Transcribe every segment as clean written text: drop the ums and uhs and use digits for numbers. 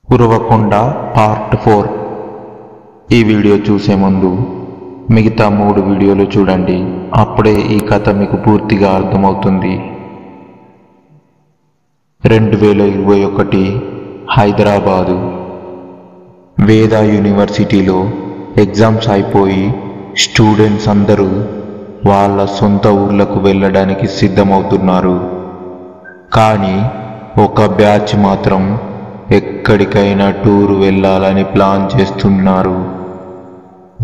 Uravakonda part 4. ఈ video చూసే ముందు మిగతా 3 వీడియోలు చూడండి. అప్పుడే ఈ కథ మీకు పూర్తిగా అర్థమవుతుంది. 2021 హైదరాబాదు వేద యూనివర్సిటీలో ఎగ్జామ్స్ అయిపోయి స్టూడెంట్స్ అందరూ వాళ్ళ సొంత ఊర్లకు వెళ్ళడానికి సిద్ధమవుతున్నారు. కానీ ఒక బ్యాచ్ మాత్రం ఎక్కడికైనా టూర్ వెళ్ళాలని ప్లాన్ చేస్తున్నారు.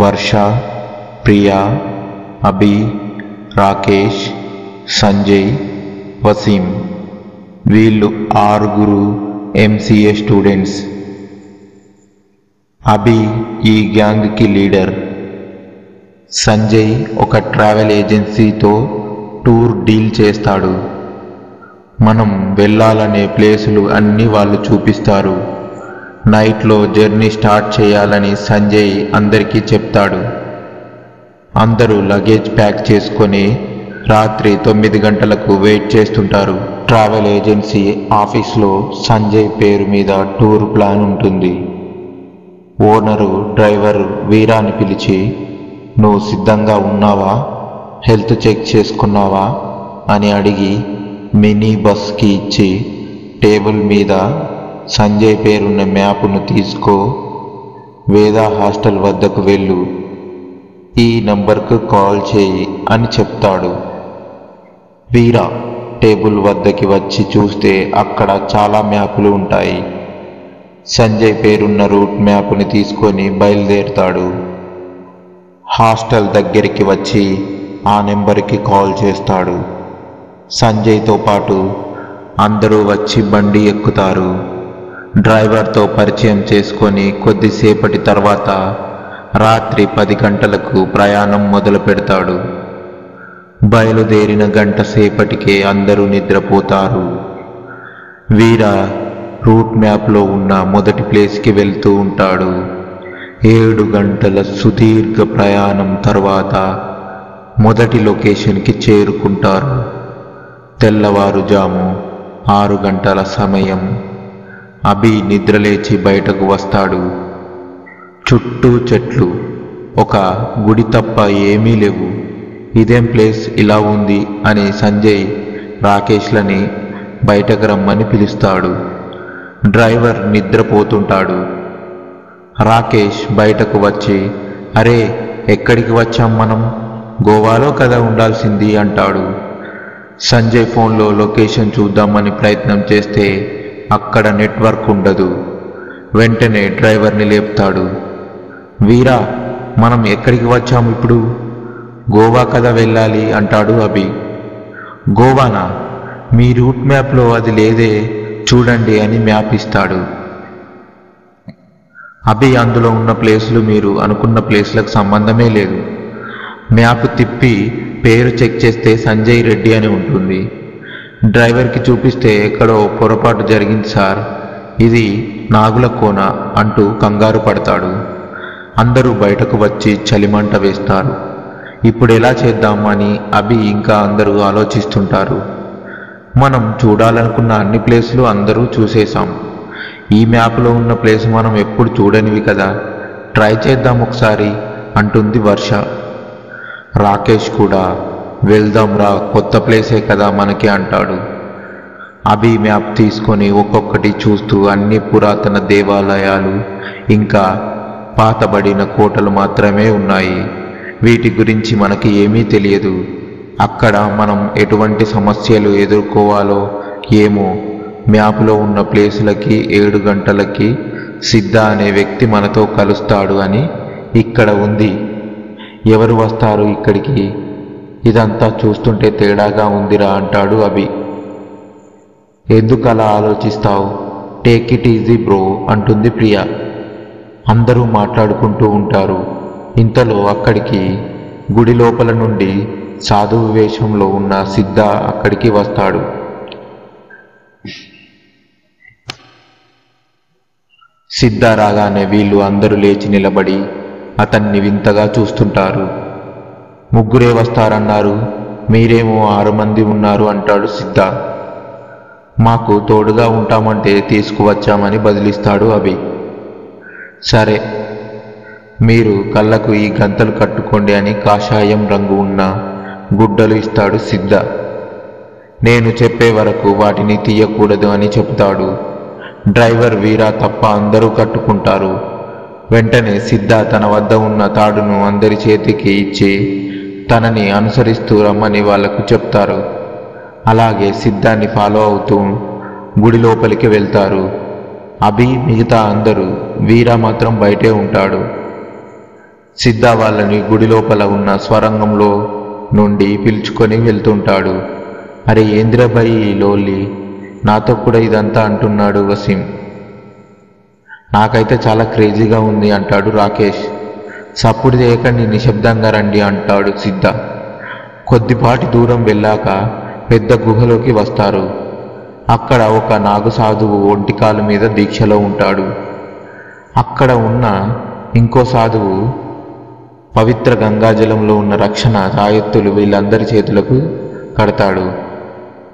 వర్ష, ప్రియా, అభి, రాకేష్, సంజయ్, వసీం వీళ్ళు 6 MCA స్టూడెంట్స్. అభి ఈ గ్యాంగ్కి లీడర్. సంజయ్ ఒక ట్రావెల్ ఏజెన్సీతో టూర్ డీల్ చేస్తాడు. మనం వెళ్ళాలనే ప్లేసులు అన్నీ వాళ్ళు చూపిస్తారు. నైట్లో జర్నీ స్టార్ట్ చేయాలని సంజయ్ అందరికీ చెప్తాడు. అందరూ లగేజ్ ప్యాక్ చేసుకొని రాత్రి 9 గంటలకు వెయిట్ చేస్తుంటారు. ట్రావెల్ ఏజెన్సీ ఆఫీస్లో సంజయ్ పేరు మీద టూర్ ప్లాన్ ఉంటుంది. ఓనరు డ్రైవర్ వీరాని పిలిచి, "నువ్వు సిద్ధంగా ఉన్నావా? హెల్త్ చెక్ చేసుకున్నావా?" అని అడిగి మినీ బస్కి ఇచ్చి, టేబుల్ మీద సంజయ్ పేరున్న మ్యాప్ను తీసుకో, వేద హాస్టల్ వద్దకు వెళ్ళు, ఈ నంబర్కు కాల్ చేయి అని చెప్తాడు. వీరా టేబుల్ వద్దకి వచ్చి చూస్తే అక్కడ చాలా మ్యాపులు ఉంటాయి. సంజయ్ పేరున్న రూట్ మ్యాప్ని తీసుకొని బయలుదేరుతాడు. హాస్టల్ దగ్గరికి వచ్చి ఆ నెంబర్కి కాల్ చేస్తాడు. సంజయ్తో పాటు అందరూ వచ్చి బండి ఎక్కుతారు. డ్రైవర్తో పరిచయం చేసుకొని కొద్దిసేపటి తర్వాత రాత్రి 10 గంటలకు ప్రయాణం మొదలు పెడతాడు. బయలుదేరిన గంట సేపటికే అందరూ నిద్రపోతారు. వీర రూట్ మ్యాప్లో ఉన్న మొదటి ప్లేస్కి వెళ్తూ ఉంటాడు. 7 గంటల సుదీర్ఘ ప్రయాణం తర్వాత మొదటి లొకేషన్కి చేరుకుంటారు. తెల్లవారుజాము 6 గంటల సమయం. అభి నిద్రలేచి బయటకు వస్తాడు. చుట్టూ చెట్లు, ఒక గుడి తప్ప ఏమీ లేవు. ఇదేం ప్లేస్ ఇలా ఉంది అని సంజయ్ రాకేష్లని బయటకు రమ్మని పిలుస్తాడు. డ్రైవర్ నిద్రపోతుంటాడు. రాకేష్ బయటకు వచ్చి, "అరే, ఎక్కడికి వచ్చాం మనం? గోవాలో కదా ఉండాల్సింది" అంటాడు. సంజయ్ ఫోన్లో లొకేషన్ చూద్దామని ప్రయత్నం చేస్తే అక్కడ నెట్వర్క్ ఉండదు. వెంటనే డ్రైవర్ని లేపుతాడు. "వీరా, మనం ఎక్కడికి వచ్చాము ఇప్పుడు? గోవా కదా వెళ్ళాలి" అంటాడు అభి. "గోవానా? మీ రూట్ మ్యాప్లో అది లేదే, చూడండి" అని మ్యాప్ ఇస్తాడు. అభి, "అందులో ఉన్న ప్లేసులు మీరు అనుకున్న ప్లేస్లకు సంబంధమే లేదు. మ్యాప్ తిప్పి పేరు చెక్ చేస్తే సంజయ్ రెడ్డి అని ఉంటుంది. డ్రైవర్కి చూపిస్తే ఎక్కడో పొరపాటు జరిగింది సార్, ఇది నాగుల కోన" అంటూ కంగారు పడతాడు. అందరూ బయటకు వచ్చి చలిమంట వేస్తారు. ఇప్పుడు ఎలా చేద్దామని అభి ఇంకా అందరూ ఆలోచిస్తుంటారు. మనం చూడాలనుకున్న అన్ని ప్లేసులు అందరూ చూసేశాం. ఈ మ్యాప్లో ఉన్న ప్లేస్ మనం ఎప్పుడు చూడనివి కదా, ట్రై చేద్దాం ఒకసారి అంటుంది వర్ష. రాకేష్ కూడా, "వెళ్దాం రా, కొత్త ప్లేసే కదా మనకి" అంటాడు. అభి మ్యాప్ తీసుకొని ఒక్కొక్కటి చూస్తూ అన్ని పురాతన దేవాలయాలు ఇంకా పాతబడిన కోటలు మాత్రమే ఉన్నాయి. వీటి గురించి మనకి ఏమీ తెలియదు. అక్కడ మనం ఎటువంటి సమస్యలు ఎదుర్కోవాలో ఏమో. మ్యాప్లో ఉన్న ప్లేసులకి 7 గంటలకి సిద్ధ అనే వ్యక్తి మనతో కలుస్తాడు అని ఇక్కడ ఉంది. ఎవరు వస్తారు ఇక్కడికి? ఇదంతా చూస్తుంటే తేడాగా ఉందిరా అంటాడు అభి. "ఎందుకు అలా ఆలోచిస్తావు? టేక్ ఇట్ ఈజీ బ్రో" అంటుంది ప్రియా. అందరూ మాట్లాడుకుంటూ ఉంటారు. ఇంతలో అక్కడికి గుడి లోపల నుండి సాధువు వేషంలో ఉన్న సిద్ధ అక్కడికి వస్తాడు. సిద్ధ రాగానే వీళ్ళు అందరూ లేచి నిలబడి అతన్ని వింతగా చూస్తుంటారు. "ముగ్గురే వస్తారన్నారు, మీరేమో 6 మంది ఉన్నారు" అంటాడు సిద్ధ. మాకు తోడుగా ఉంటామంటే తీసుకువచ్చామని బదిలిస్తాడు అభి. సరే, మీరు కళ్ళకు ఈ గంతలు కట్టుకోండి అని కాషాయం రంగు ఉన్న గుడ్డలు ఇస్తాడు సిద్ధ. నేను చెప్పే వరకు వాటిని తీయకూడదు అని చెప్తాడు. డ్రైవర్ వీరా తప్ప అందరూ కట్టుకుంటారు. వెంటనే సిద్ధ తన వద్ద ఉన్న తాడును అందరి చేతికి ఇచ్చి తనని అనుసరిస్తూ రమ్మని వాళ్లకు చెప్తారు. అలాగే సిద్ధాన్ని ఫాలో అవుతూ గుడి లోపలికి వెళ్తారు. అభి మిగతా అందరూ, వీరా మాత్రం బయటే ఉంటాడు. సిద్ధ వాళ్ళని గుడి లోపల ఉన్న స్వరంగంలో నుండి పిలుచుకొని వెళ్తుంటాడు. అరే ఏంద్రబాయి లోలి, నాతో కూడా ఇదంతా అంటున్నాడు వసీం. నాకైతే చాలా క్రేజీగా ఉంది అంటాడు రాకేష్. సప్పుడు చేయకండి, నిశ్శబ్దంగా రండి అంటాడు సిద్ధ. కొద్దిపాటి దూరం వెళ్ళాక పెద్ద గుహలోకి వస్తారు. అక్కడ ఒక నాగు సాధువు ఒంటికాలు మీద దీక్షలో ఉంటాడు. అక్కడ ఉన్న ఇంకో సాధువు పవిత్ర గంగాజలంలో ఉన్న రక్షణ తాయెత్తులు వీళ్ళందరి చేతులకు కడతాడు.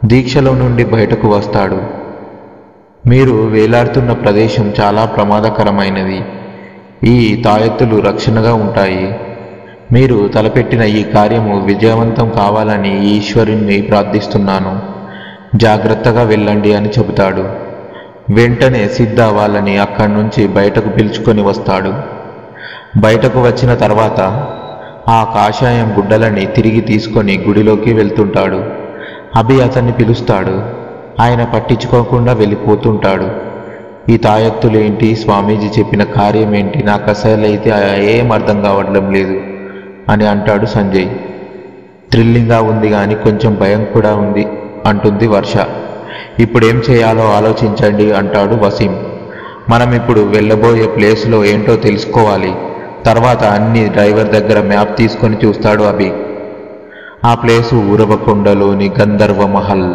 దీక్షలో నుండి బయటకు వస్తాడు. మీరు వేలాడుతున్న ప్రదేశం చాలా ప్రమాదకరమైనది. ఈ తాయెత్తులు రక్షణగా ఉంటాయి. మీరు తలపెట్టిన ఈ కార్యము విజయవంతం కావాలని ఈశ్వరుణ్ణి ప్రార్థిస్తున్నాను. జాగ్రత్తగా వెళ్ళండి అని చెబుతాడు. వెంటనే సిద్ధ వాళ్ళని అక్కడి నుంచి బయటకు పిలుచుకొని వస్తాడు. బయటకు వచ్చిన తర్వాత ఆ కాషాయం గుడ్డలని తిరిగి తీసుకొని గుడిలోకి వెళ్తుంటాడు. అభి అతన్ని పిలుస్తాడు. ఆయన పట్టించుకోకుండా వెళ్ళిపోతుంటాడు. ఈ తాయెత్తులేంటి, స్వామీజీ చెప్పిన కార్యం ఏంటి, నాకు అసలైతే ఏం అర్థం కావడం లేదు అని అంటాడు సంజయ్. థ్రిల్లింగ్గా ఉంది కానీ కొంచెం భయం కూడా ఉంది అంటుంది వర్ష. ఇప్పుడేం చేయాలో ఆలోచించండి అంటాడు వసీం. మనం ఇప్పుడు వెళ్ళబోయే ప్లేస్లో ఏంటో తెలుసుకోవాలి. తర్వాత అన్ని డ్రైవర్ దగ్గర మ్యాప్ తీసుకొని చూస్తాడు అభి. ఆ ప్లేసు ఊరవకొండలోని గంధర్వ మహల్.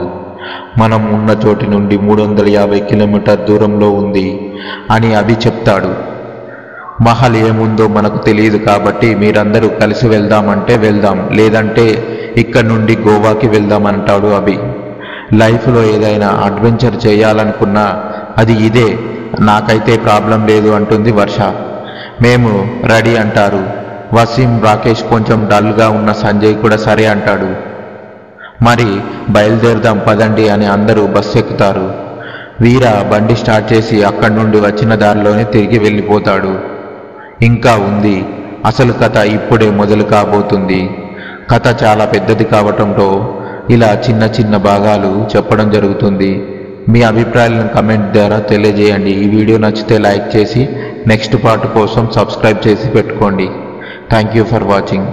మనం ఉన్న చోటి నుండి 350 కిలోమీటర్ దూరంలో ఉంది అని అభి చెప్తాడు. మహల్ ఏముందో మనకు తెలియదు కాబట్టి మీరందరూ కలిసి వెళ్దామంటే వెళ్దాం, లేదంటే ఇక్కడ నుండి గోవాకి వెళ్దామంటాడు అభి. లైఫ్లో ఏదైనా అడ్వెంచర్ చేయాలనుకున్నా అది ఇదే, నాకైతే ప్రాబ్లం లేదు అంటుంది వర్ష. మేము రెడీ అంటారు. వసీం, రాకేష్, కొంచెం డల్గా ఉన్న సంజయ్ కూడా సరే అంటాడు. మరి బయలుదేరదాం పదండి అని అందరూ బస్సు ఎక్కుతారు. వీర బండి స్టార్ట్ చేసి అక్కడి నుండి వచ్చిన దారిలోనే తిరిగి వెళ్ళిపోతాడు. ఇంకా ఉంది, అసలు కథ ఇప్పుడే మొదలు కాబోతుంది. కథ చాలా పెద్దది కావటంతో ఇలా చిన్న చిన్న భాగాలు చెప్పడం జరుగుతుంది. మీ అభిప్రాయాలను కమెంట్ ద్వారా తెలియజేయండి. ఈ వీడియో నచ్చితే లైక్ చేసి నెక్స్ట్ పార్ట్ కోసం సబ్స్క్రైబ్ చేసి పెట్టుకోండి. Thank you for watching.